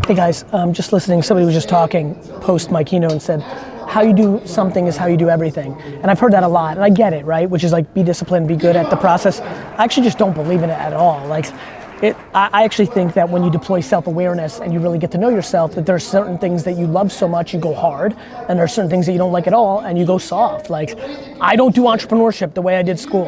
Hey guys, just listening, somebody was just talking post my keynote and said, how you do something is how you do everything. And I've heard that a lot, and I get it, right? Which is like, be disciplined, be good at the process. I actually just don't believe in it at all. Like, I actually think that when you deploy self-awareness and you really get to know yourself, that there are certain things that you love so much, you go hard, and there are certain things that you don't like at all, and you go soft. Like, I don't do entrepreneurship the way I did school.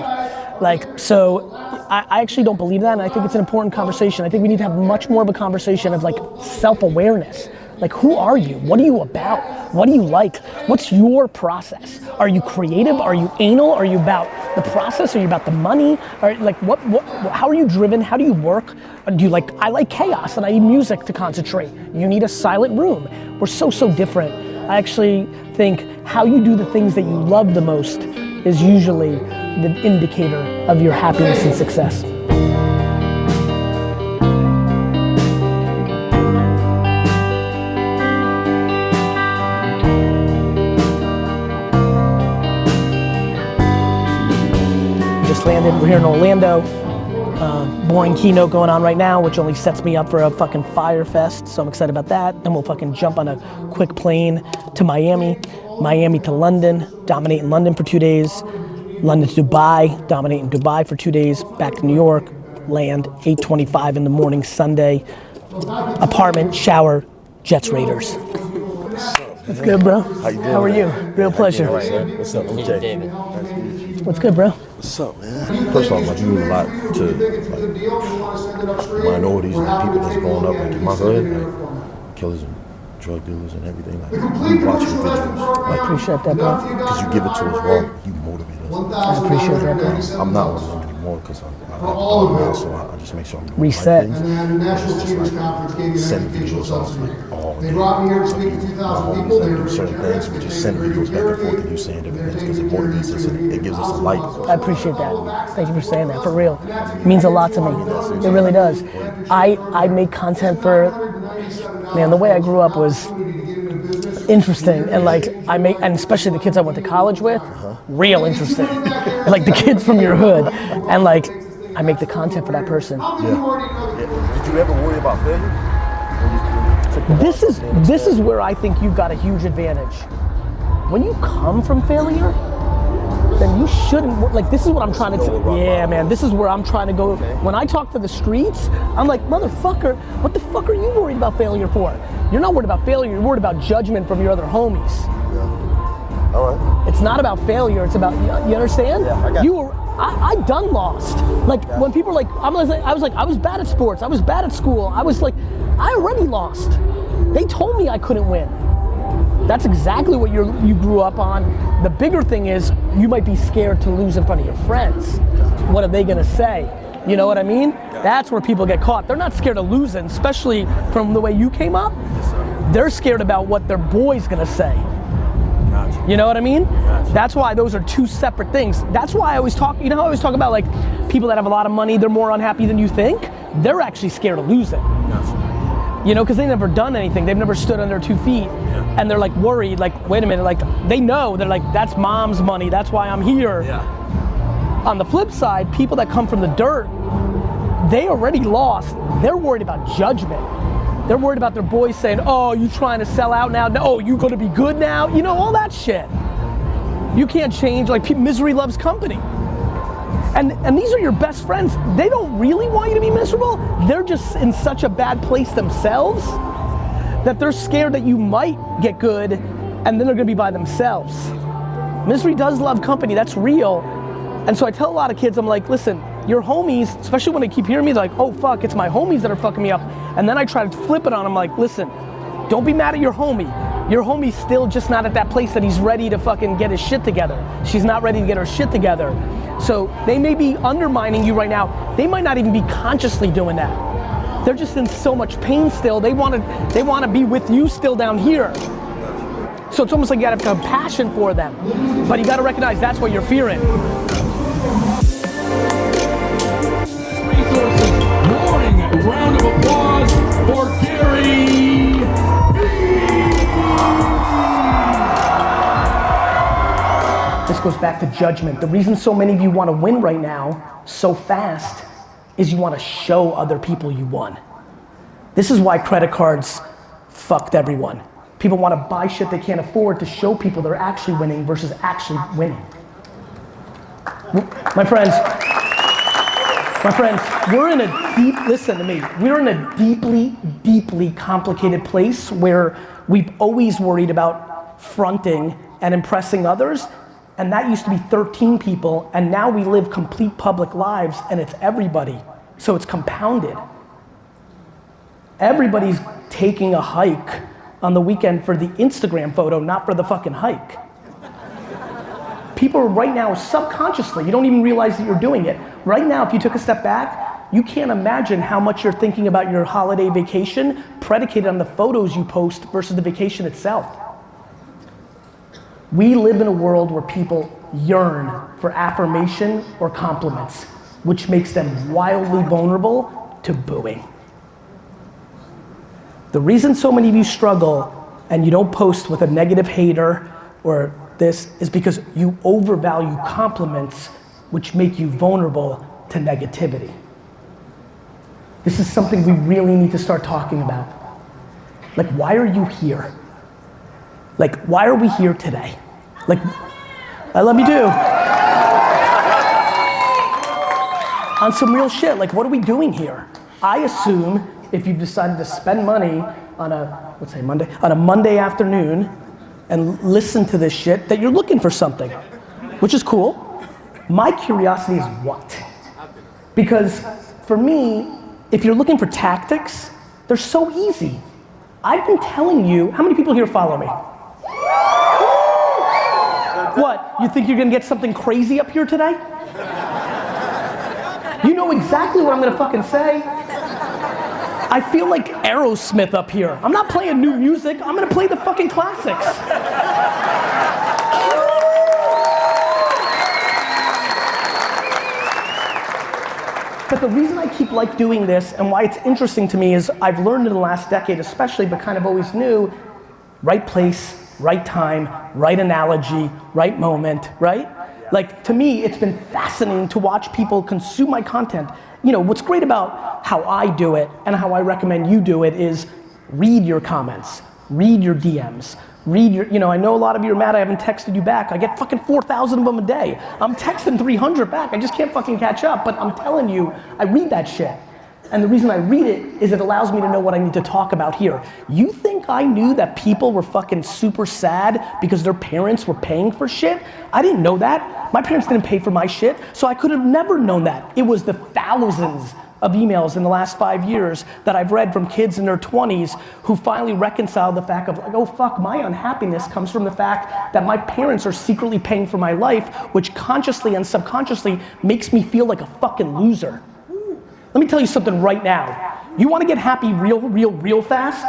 Like, so I actually don't believe that, and I think it's an important conversation. I think we need to have much more of a conversation of like self-awareness. Like, who are you? What are you about? What do you like? What's your process? Are you creative? Are you anal? Are you about the process? Are you about the money? Or like, how are you driven? How do you work? Do you like, I like chaos and I need music to concentrate. You need a silent room. We're so different. I actually think how you do the things that you love the most is usually the indicator of your happiness and success. Just landed, we're here in Orlando. Boring keynote going on right now, which only sets me up for a fucking fire fest, so I'm excited about that. Then we'll fucking jump on a quick plane to Miami to London, dominate in London for 2 days, London to Dubai, dominate in Dubai for 2 days, back to New York, land 8:25 in the morning Sunday, apartment, shower, Jets Raiders. What's good, bro? How you doing? How are you? Real pleasure. What's up? I'm Jay. David. What's good, bro? What's up, man? First off, like, you mean a lot to like minorities and people that's growing up like in my hood, like killers and drug dealers and everything. Like, we watch your videos. I Like, appreciate that, bro. because you give it to us raw, you motivate us. I appreciate that, bro. I'm not one of them anymore because I'm now, so I just make sure I'm doing Reset. the right things. It's just like send videos off like all day. My homies that do certain things, we just send videos back and forth to you saying different things because it motivates us and it gives us a light. I appreciate that. Thank you for saying that, for real. It means a lot to me. It really does. I make content for, man, the way I grew up was interesting, and like and especially the kids I went to college with, real interesting. Like the kids from your hood, and like I make the content for that person. Yeah. Did you ever worry about failure? This is where I think you've got a huge advantage. When you come from failure, then you shouldn't, like, this is what I'm trying to say. Yeah, man, this is where I'm trying to go. When I talk to the streets, I'm like, motherfucker, what the fuck are you worried about failure for? You're not worried about failure, you're worried about judgment from your other homies. Yeah. All right. It's not about failure, it's about, you understand? Yeah, I got you. I done lost. Like, when people are like, I was bad at sports, I was bad at school, I was like, I already lost. They told me I couldn't win. That's exactly what you grew up on. The bigger thing is, you might be scared to lose in front of your friends. What are they gonna say? You know what I mean? That's where people get caught. They're not scared of losing, especially from the way you came up. They're scared about what their boy's gonna say. You know what I mean? That's why those are two separate things. That's why I always talk, you know how I always talk about like people that have a lot of money, they're more unhappy than you think? They're actually scared of losing. You know, because they've never done anything. They've never stood on their 2 feet. And they're like worried, like, wait a minute, like they know, they're like, that's mom's money, that's why I'm here. On the flip side, people that come from the dirt, they already lost. They're worried about judgment. They're worried about their boys saying, oh, you trying to sell out now? Oh, you gonna be good now? You know, all that shit. You can't change, like misery loves company. And these are your best friends. They don't really want you to be miserable. They're just in such a bad place themselves that they're scared that you might get good and then they're gonna be by themselves. Misery does love company, that's real. And so I tell a lot of kids, I'm like, listen, your homies, especially when they keep hearing me, they're like, oh fuck, it's my homies that are fucking me up. And then I try to flip it on them, like, listen, don't be mad at your homie. Your homie's still just not at that place that he's ready to fucking get his shit together. She's not ready to get her shit together. So they may be undermining you right now. They might not even be consciously doing that. They're just in so much pain still. They want to be with you still down here. So it's almost like you gotta have compassion for them. But you gotta recognize that's what you're fearing. Morning, a round of applause for Gary. This goes back to judgment. The reason so many of you want to win right now so fast is you want to show other people you won. This is why credit cards fucked everyone. People want to buy shit they can't afford to show people they're actually winning versus actually winning. My friends, we're in a deep, listen to me, we're in a deeply, deeply complicated place where we've always worried about fronting and impressing others, and that used to be 13 people, and now we live complete public lives and it's everybody, so it's compounded. Everybody's taking a hike on the weekend for the Instagram photo, not for the fucking hike. People right now, subconsciously, you don't even realize that you're doing it. Right now, if you took a step back, you can't imagine how much you're thinking about your holiday vacation predicated on the photos you post versus the vacation itself. We live in a world where people yearn for affirmation or compliments, which makes them wildly vulnerable to booing. The reason so many of you struggle and you don't post with a negative hater or this is because you overvalue compliments, which make you vulnerable to negativity. This is something we really need to start talking about. Like, why are you here? Like, why are we here today? Like, I love you too. On some real shit, like, what are we doing here? I assume if you've decided to spend money on a, let's say Monday, on a Monday afternoon and listen to this shit, that you're looking for something, which is cool. My curiosity is what? Because for me, if you're looking for tactics, they're so easy. I've been telling you, how many people here follow me? What, you think you're gonna get something crazy up here today? You know exactly what I'm gonna fucking say. I feel like Aerosmith up here. I'm not playing new music, I'm gonna play the fucking classics. But the reason I keep like doing this and why it's interesting to me is I've learned in the last decade especially, but kind of always knew, right place, right time, right analogy, right moment, right? Like, to me, it's been fascinating to watch people consume my content. You know, what's great about how I do it and how I recommend you do it is read your comments, read your DMs, read your, you know, I know a lot of you are mad I haven't texted you back. I get fucking 4,000 of them a day. I'm texting 300 back, I just can't fucking catch up, but I'm telling you, I read that shit. And the reason I read it is it allows me to know what I need to talk about here. You think I knew that people were fucking super sad because their parents were paying for shit? I didn't know that. My parents didn't pay for my shit, so I could have never known that. It was the thousands of emails in the last 5 years that I've read from kids in their 20s who finally reconciled the fact of like, oh fuck, my unhappiness comes from the fact that my parents are secretly paying for my life, which consciously and subconsciously makes me feel like a fucking loser. Let me tell you something right now. You want to get happy real fast?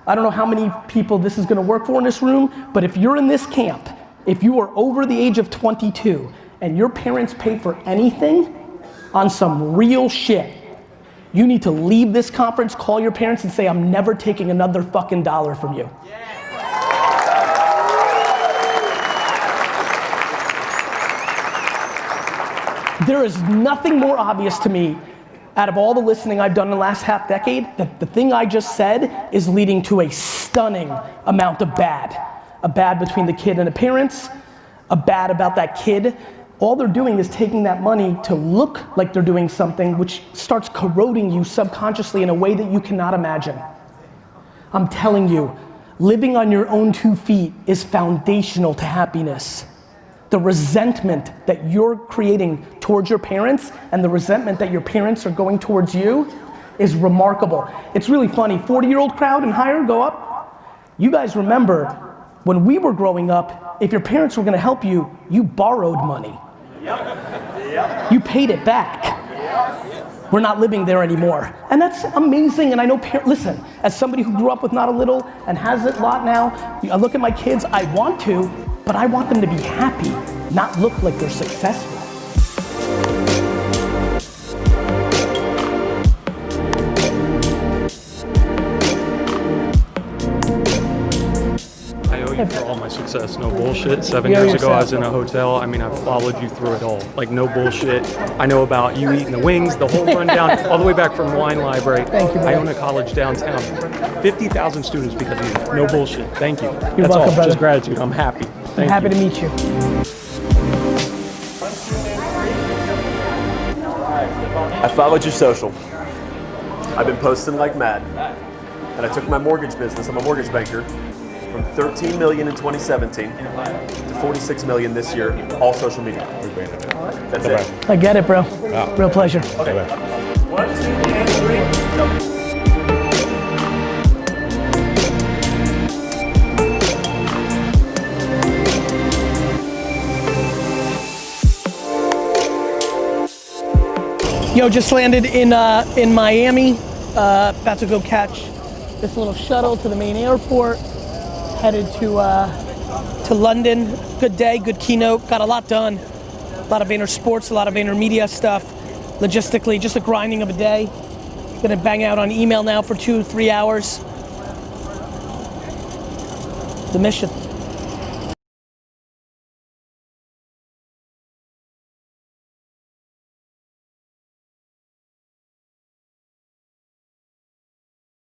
I don't know how many people this is going to work for in this room, but if you're in this camp, if you are over the age of 22 and your parents pay for anything on some real shit, you need to leave this conference, call your parents and say, I'm never taking another fucking dollar from you. There is nothing more obvious to me out of all the listening I've done in the last half decade, that the thing I just said is leading to a stunning amount of bad. A bad between the kid and the parents, a bad about that kid. All they're doing is taking that money to look like they're doing something which starts corroding you subconsciously in a way that you cannot imagine. I'm telling you, living on your own 2 feet is foundational to happiness. The resentment that you're creating towards your parents and the resentment that your parents are going towards you is remarkable. It's really funny, 40-year-old crowd and higher, go up. You guys remember when we were growing up, if your parents were gonna help you, you borrowed money. You paid it back. We're not living there anymore. And that's amazing, and I know, listen, as somebody who grew up with not a little and has it a lot now, I look at my kids, I want to, but I want them to be happy, not look like they're successful. I know you for all my success. No bullshit. 7 You're years ago, I yourself. was in a hotel. I mean, I've followed you through it all. Like, no bullshit. I know about you eating the wings, the whole rundown, all the way back from Wine Library. Thank you, I brother. own a college downtown. 50,000 students because of you. No bullshit. Thank you. That's welcome, all. brother. Just gratitude. I'm happy. I'm Thank happy you. to meet you. I followed your social. I've been posting like mad. And I took my mortgage business, I'm a mortgage banker, from 13 million in 2017 to 46 million this year, all social media. That's it. I get it, bro. Real pleasure. Okay. 1, 2, and 3, go. Yo, just landed in Miami. About to go catch this little shuttle to the main airport. Headed to London. Good day, good keynote. Got a lot done. A lot of Vayner Sports, a lot of Vayner Media stuff. Logistically, just a grinding of a day. Gonna bang out on email now for 2 or 3 hours. The mission.